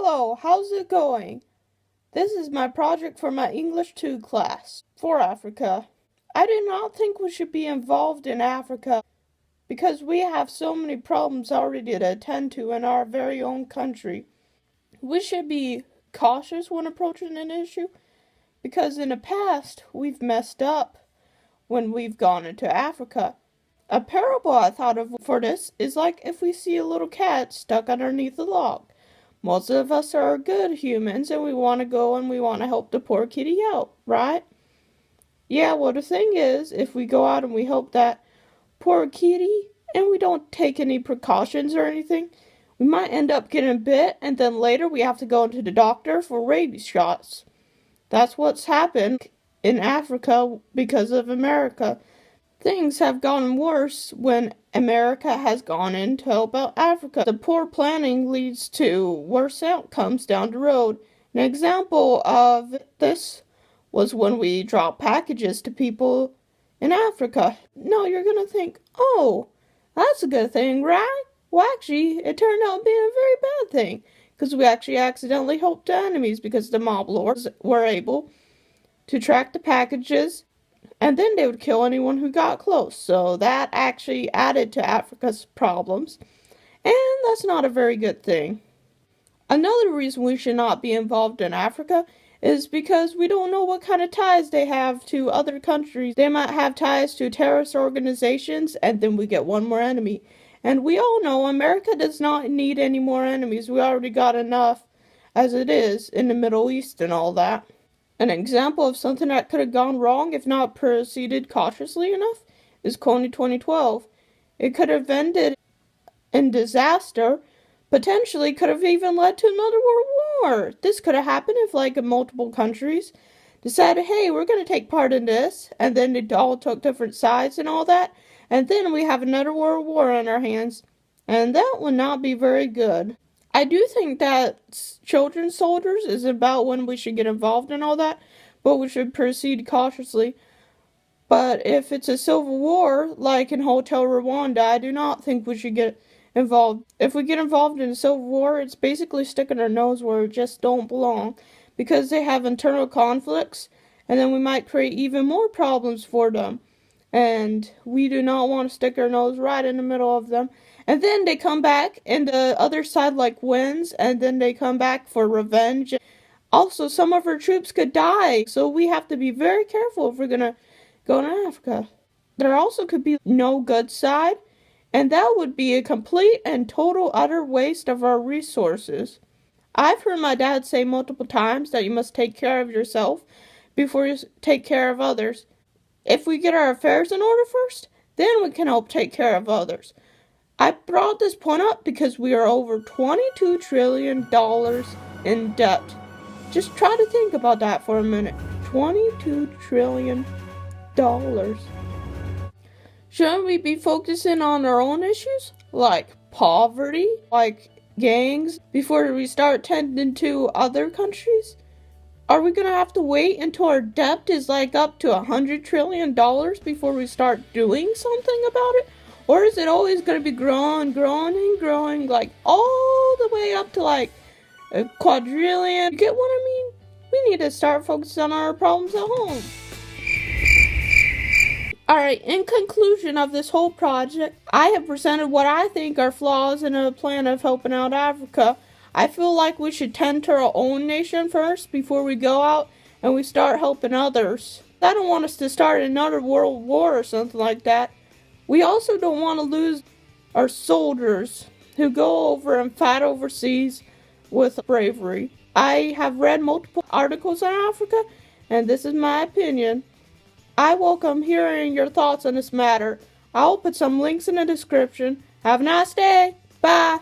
Hello, how's it going? This is my project for my English 2 class for Africa. I do not think we should be involved in Africa because we have so many problems already to attend to in our very own country. We should be cautious when approaching an issue because in the past we've messed up when we've gone into Africa. A parable I thought of for this is like if we see a little cat stuck underneath a log. Most of us are good humans and we want to go and we want to help the poor kitty out, right? Yeah, well, the thing is, if we go out and we help that poor kitty and we don't take any precautions or anything, we might end up getting bit and then later we have to go into the doctor for rabies shots. That's what's happened in Africa because of America. Things have gotten worse when America has gone in to help out Africa. The poor planning leads to worse outcomes down the road. An example of this was when we dropped packages to people in Africa. Now you're going to think, oh, that's a good thing, right? Well, actually, it turned out being a very bad thing because we actually accidentally helped the enemies because the mob lords were able to track the packages and then they would kill anyone who got close. So that actually added to Africa's problems. And that's not a very good thing. Another reason we should not be involved in Africa is because we don't know what kind of ties they have to other countries. They might have ties to terrorist organizations, and then we get one more enemy. And we all know America does not need any more enemies. We already got enough as it is in the Middle East and all that. An example of something that could have gone wrong if not proceeded cautiously enough is Kony 2012. It could have ended in disaster, potentially could have even led to another world war. This could have happened if multiple countries decided, hey, we're going to take part in this, and then they all took different sides and all that, and then we have another world war on our hands, and that would not be very good. I do think that children's soldiers is about when we should get involved in all that, but we should proceed cautiously. But if it's a civil war, like in Hotel Rwanda, I do not think we should get involved. If we get involved in a civil war, it's basically sticking our nose where we just don't belong, because they have internal conflicts, and then we might create even more problems for them. And we do not want to stick our nose right in the middle of them. And then they come back, and the other side wins, and then they come back for revenge. Also, some of our troops could die, so we have to be very careful if we're gonna go to Africa. There also could be no good side, and that would be a complete and total utter waste of our resources. I've heard my dad say multiple times that you must take care of yourself before you take care of others. If we get our affairs in order first, then we can help take care of others. I brought this point up because we are over $22 trillion in debt. Just try to think about that for a minute. $22 trillion. Shouldn't we be focusing on our own issues? Like poverty? Like gangs? Before we start tending to other countries? Are we going to have to wait until our debt is up to $100 trillion before we start doing something about it? Or is it always going to be growing, all the way up to a quadrillion? You get what I mean? We need to start focusing on our problems at home. Alright, in conclusion of this whole project, I have presented what I think are flaws in a plan of helping out Africa. I feel like we should tend to our own nation first before we go out and we start helping others. I don't want us to start another world war or something like that. We also don't want to lose our soldiers who go over and fight overseas with bravery. I have read multiple articles on Africa, and this is my opinion. I welcome hearing your thoughts on this matter. I'll put some links in the description. Have a nice day. Bye.